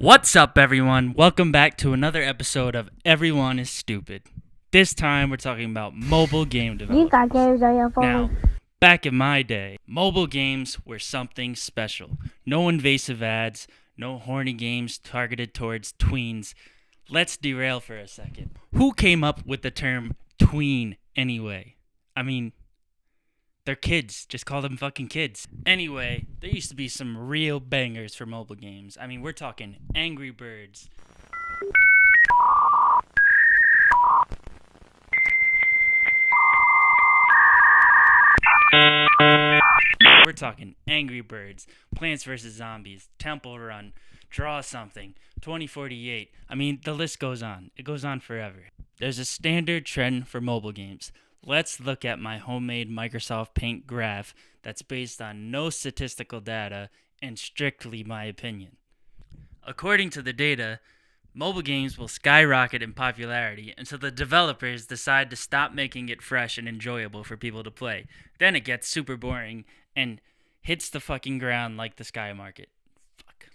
What's up, everyone? Welcome back to another episode of Everyone is Stupid. This time, we're talking about mobile game You development. got games on your phone. Now, back in my day, mobile games were something special. No invasive ads, no horny games targeted towards tweens. Let's derail for a second. Who came up with the term tween anyway? I mean, they're kids. Just call them fucking kids. Anyway, there used to be some real bangers for mobile games. I mean, we're talking Angry Birds. We're talking Angry Birds, Plants vs. Zombies, Temple Run, Draw Something, 2048. I mean, the list goes on. It goes on forever. There's a standard trend for mobile games. Let's look at my homemade Microsoft Paint graph that's based on no statistical data and strictly my opinion. According to the data, mobile games will skyrocket in popularity until the developers decide to stop making it fresh and enjoyable for people to play. Then it gets super boring and hits the fucking ground like the sky market.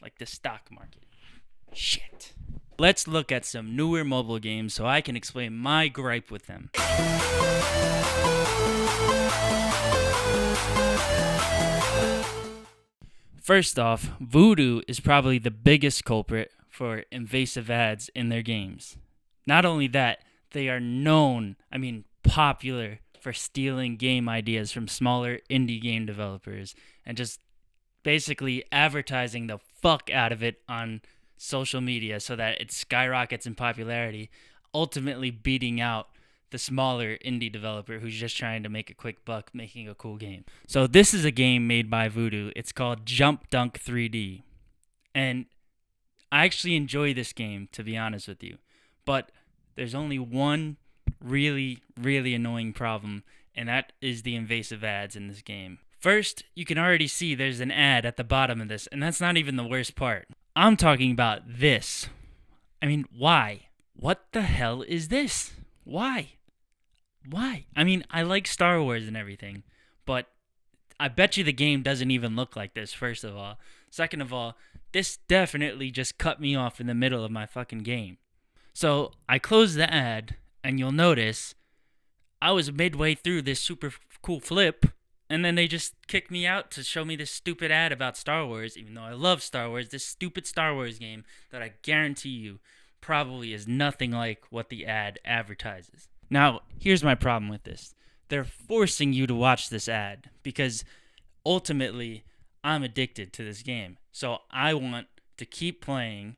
Like the stock market. Shit. Let's look at some newer mobile games so I can explain my gripe with them. First off, Voodoo is probably the biggest culprit for invasive ads in their games. Not only that, they are popular for stealing game ideas from smaller indie game developers and just basically advertising the fuck out of it on social media so that it skyrockets in popularity, ultimately beating out the smaller indie developer who's just trying to make a quick buck making a cool game. So this is a game made by Voodoo. It's called Jump Dunk 3D. And I actually enjoy this game, to be honest with you. But there's only one really, really annoying problem, and that is the invasive ads in this game. First, you can already see there's an ad at the bottom of this, and that's not even the worst part. I'm talking about this. I mean, why? What the hell is this? Why? I mean, I like Star Wars and everything, but I bet you the game doesn't even look like this, first of all. Second of all, this definitely just cut me off in the middle of my fucking game. So I closed the ad, and you'll notice I was midway through this super cool flip, and then they just kicked me out to show me this stupid ad about Star Wars, even though I love Star Wars, this stupid Star Wars game that I guarantee you probably is nothing like what the ad advertises. Now, here's my problem with this. They're forcing you to watch this ad because ultimately I'm addicted to this game. So I want to keep playing,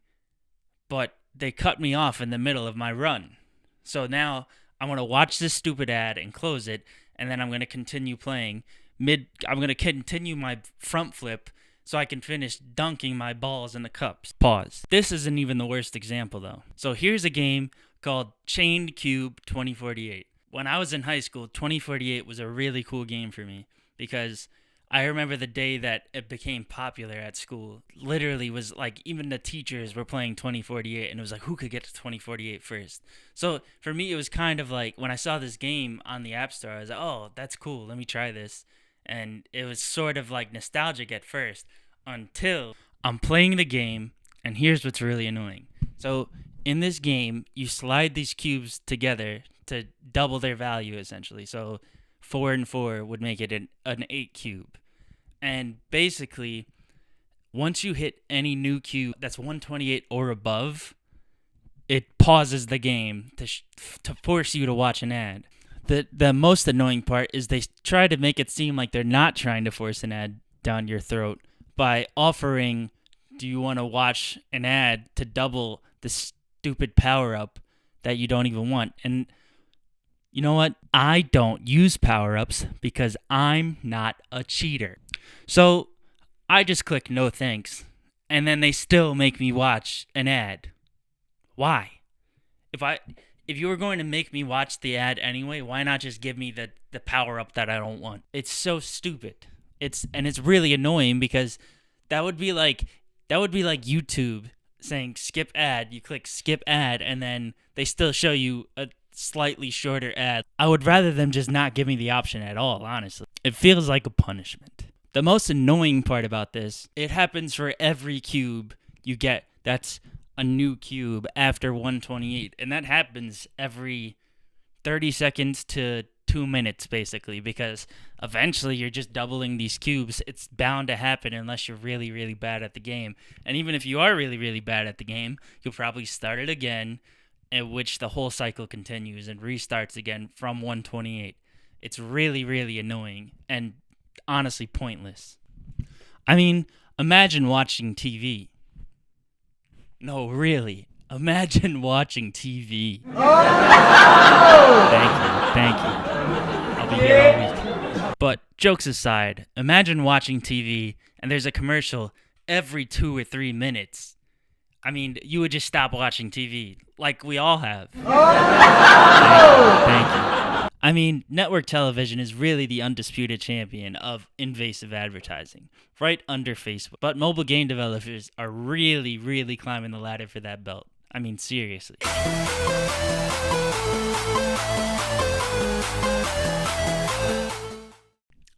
but they cut me off in the middle of my run. So now I want to watch this stupid ad and close it, and then I'm going to continue playing. I'm going to continue my front flip so I can finish dunking my balls in the cups. Pause. This isn't even the worst example, though. So here's a game called Chained Cube 2048. When I was in high school, 2048 was a really cool game for me because I remember the day that it became popular at school. Literally was like even the teachers were playing 2048 and it was like who could get to 2048 first. So for me it was kind of like when I saw this game on the App Store, I was like, "Oh, that's cool. Let me try this." And it was sort of like nostalgic at first until I'm playing the game, and here's what's really annoying. So in this game, you slide these cubes together to double their value essentially. So 4 and 4 would make it an 8 cube. And basically, once you hit any new cube that's 128 or above, it pauses the game to force you to watch an ad. The most annoying part is they try to make it seem like they're not trying to force an ad down your throat by offering, do you want to watch an ad to double the stupid power-up that you don't even want? And you know what? I don't use power-ups because I'm not a cheater. So I just click no thanks, and then they still make me watch an ad. Why? If you were going to make me watch the ad anyway, why not just give me the power-up that I don't want? It's so stupid. It's really annoying because that would be like YouTube saying skip ad. You click skip ad, and then they still show you a slightly shorter ad. I would rather them just not give me the option at all, honestly. It feels like a punishment. The most annoying part about this, it happens for every cube you get that's a new cube after 128. And that happens every 30 seconds to 2 minutes, basically, because eventually you're just doubling these cubes. It's bound to happen unless you're really, really bad at the game. And even if you are really, really bad at the game, you'll probably start it again, in which the whole cycle continues and restarts again from 128. It's really, really annoying and honestly pointless. I mean, imagine watching TV. No, really. Imagine watching TV. Thank you. I'll be here all week. But jokes aside, imagine watching TV and there's a commercial every 2 or 3 minutes. I mean, you would just stop watching TV, like we all have. Thank you. I mean, network television is really the undisputed champion of invasive advertising, right under Facebook. But mobile game developers are really, really climbing the ladder for that belt. I mean, seriously.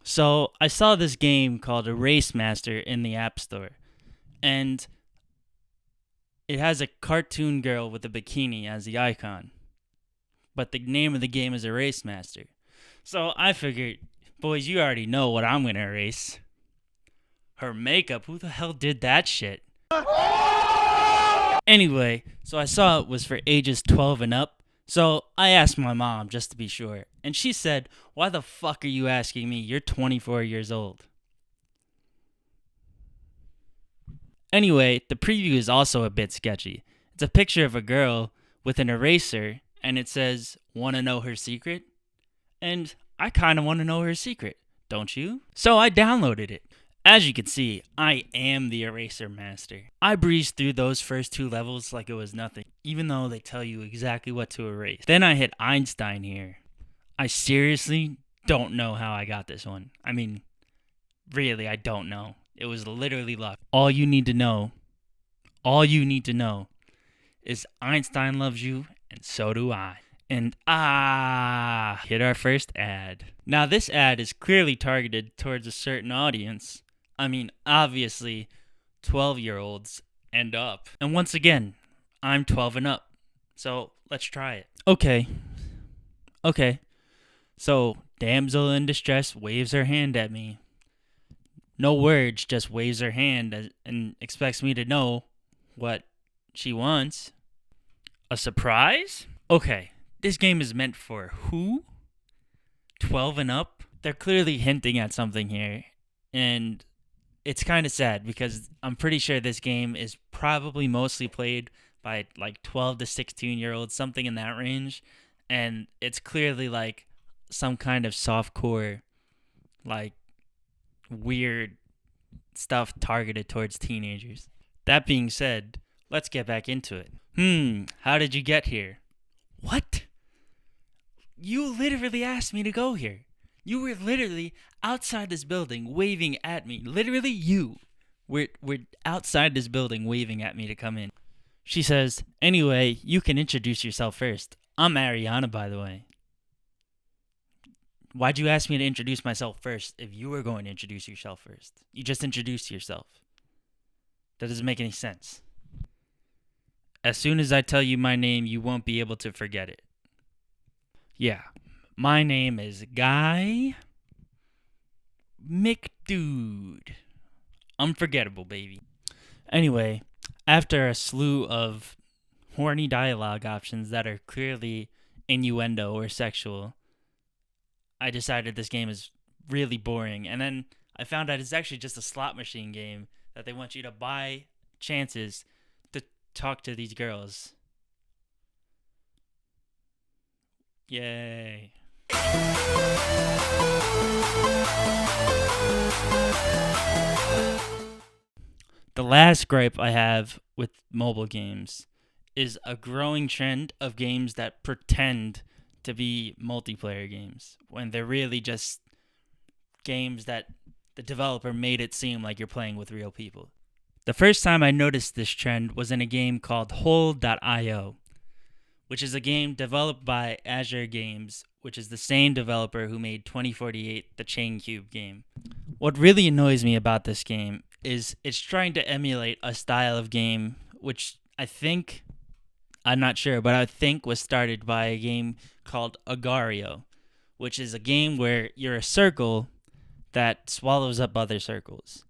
So, I saw this game called Race Master in the App Store, and it has a cartoon girl with a bikini as the icon. But the name of the game is Race Master. So I figured, boys, you already know what I'm going to erase. Her makeup. Who the hell did that shit? Anyway, so I saw it was for ages 12 and up. So I asked my mom just to be sure. And she said, "Why the fuck are you asking me? You're 24 years old." Anyway, the preview is also a bit sketchy. It's a picture of a girl with an eraser, and it says, "Wanna know her secret?" And I kinda wanna know her secret, don't you? So I downloaded it. As you can see, I am the eraser master. I breezed through those first 2 levels like it was nothing, even though they tell you exactly what to erase. Then I hit Einstein here. I seriously don't know how I got this one. I mean, really, I don't know. It was literally luck. All you need to know is Einstein loves you, and so do I. And hit our first ad. Now this ad is clearly targeted towards a certain audience. I mean, obviously, 12-year-olds and up. And once again, I'm 12 and up. So let's try it. Okay. So, damsel in distress waves her hand at me. No words, just waves her hand and expects me to know what she wants. A surprise? Okay, this game is meant for who? 12 and up? They're clearly hinting at something here, and it's kind of sad because I'm pretty sure this game is probably mostly played by like 12 to 16-year-olds, something in that range, and it's clearly like some kind of softcore, like weird stuff targeted towards teenagers. That being said, let's get back into it. How did you get here? What? You literally asked me to go here. You were literally outside this building waving at me. Literally you were outside this building waving at me to come in. She says, "Anyway, you can introduce yourself first. I'm Ariana, by the way." Why'd you ask me to introduce myself first if you were going to introduce yourself first? You just introduced yourself. That doesn't make any sense. As soon as I tell you my name, you won't be able to forget it. Yeah, my name is Guy McDude. Unforgettable, baby. Anyway, after a slew of horny dialogue options that are clearly innuendo or sexual, I decided this game is really boring. And then I found out it's actually just a slot machine game that they want you to buy chances to talk to these girls. Yay. The last gripe I have with mobile games is a growing trend of games that pretend to be multiplayer games when they're really just games that the developer made it seem like you're playing with real people. The first time I noticed this trend was in a game called Holdio, which is a game developed by Azure Games, which is the same developer who made 2048, the Chain Cube game. What really annoys me about this game is it's trying to emulate a style of game which I'm not sure, but I think was started by a game called Agario, which is a game where you're a circle that swallows up other circles.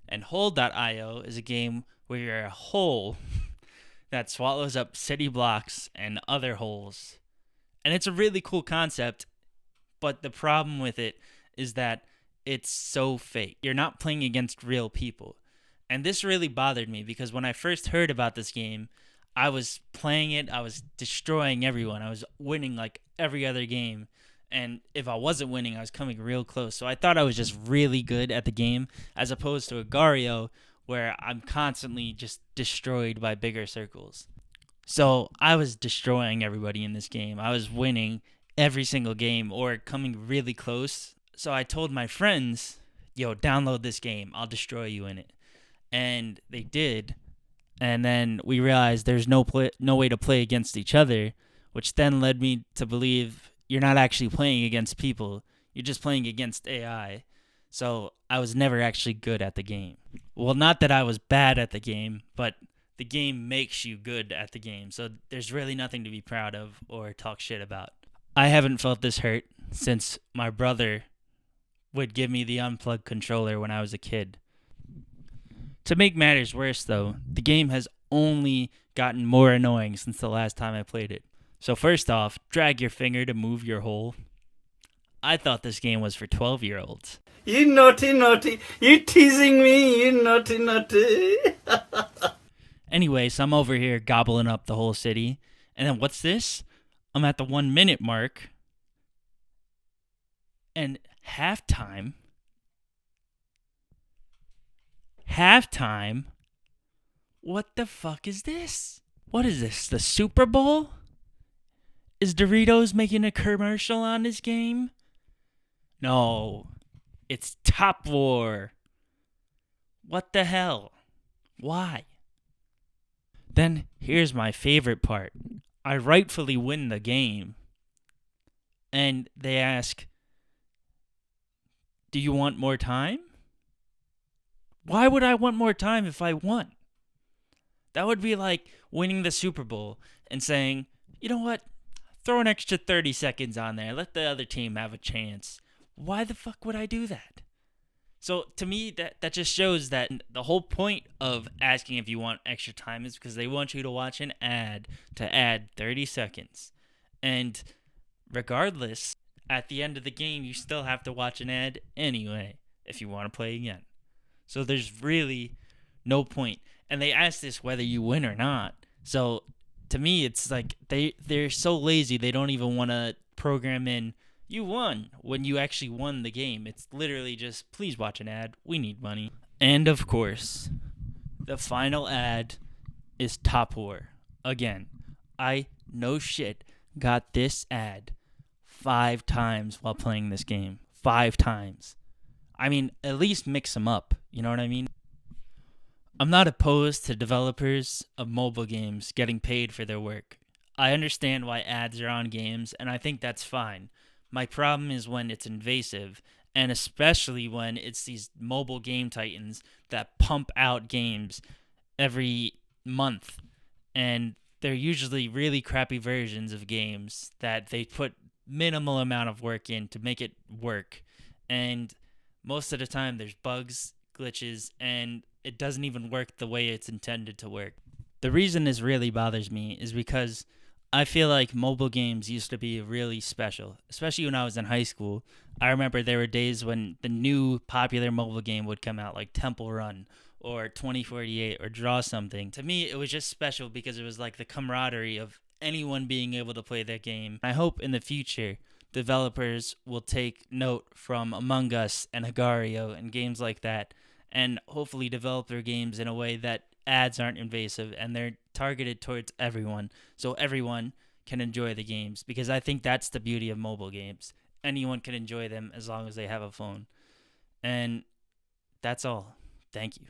And Hold.io is a game where you're a hole that swallows up city blocks and other holes. And it's a really cool concept, but the problem with it is that it's so fake. You're not playing against real people. And this really bothered me because when I first heard about this game, I was playing it, I was destroying everyone. I was winning like every other game. And if I wasn't winning, I was coming real close. So I thought I was just really good at the game, as opposed to Agario, where I'm constantly just destroyed by bigger circles. So I was destroying everybody in this game. I was winning every single game or coming really close. So I told my friends, yo, download this game. I'll destroy you in it. And they did. And then we realized there's no way to play against each other, which then led me to believe you're not actually playing against people. You're just playing against AI. So I was never actually good at the game. Well, not that I was bad at the game, but the game makes you good at the game. So there's really nothing to be proud of or talk shit about. I haven't felt this hurt since my brother would give me the unplugged controller when I was a kid. To make matters worse, though, the game has only gotten more annoying since the last time I played it. So first off, drag your finger to move your hole. I thought this game was for 12-year-olds. You naughty, naughty. You teasing me, you naughty, naughty. Anyway, so I'm over here gobbling up the whole city. And then what's this? I'm at the 1 minute mark. And halftime. What the fuck is this? What is this? The Super Bowl? Is Doritos making a commercial on this game? No. It's Top War. What the hell? Why? Then here's my favorite part. I rightfully win the game. And they ask, do you want more time? Why would I want more time if I won? That would be like winning the Super Bowl and saying, you know what? Throw an extra 30 seconds on there. Let the other team have a chance. Why the fuck would I do that? So to me, that just shows that the whole point of asking if you want extra time is because they want you to watch an ad to add 30 seconds. And regardless, at the end of the game, you still have to watch an ad anyway if you want to play again. So there's really no point. And they ask this whether you win or not. So to me, it's like they're so lazy they don't even want to program in you won when you actually won the game. It's literally just, please watch an ad. We need money. And of course, the final ad is Top War. Again, I, no shit, got this ad 5 times while playing this game. 5 times. I mean, at least mix them up. You know what I mean? I'm not opposed to developers of mobile games getting paid for their work. I understand why ads are on games, and I think that's fine. My problem is when it's invasive, and especially when it's these mobile game titans that pump out games every month. And they're usually really crappy versions of games that they put minimal amount of work in to make it work. And most of the time there's bugs, glitches, and it doesn't even work the way it's intended to work. The reason this really bothers me is because I feel like mobile games used to be really special, especially when I was in high school. I remember there were days when the new popular mobile game would come out, like Temple Run or 2048 or Draw Something. To me, it was just special because it was like the camaraderie of anyone being able to play that game. I hope in the future developers will take note from Among Us and Agario and games like that, and hopefully develop their games in a way that ads aren't invasive and they're targeted towards everyone, so everyone can enjoy the games, because I think that's the beauty of mobile games. Anyone can enjoy them as long as they have a phone. And that's all. Thank you.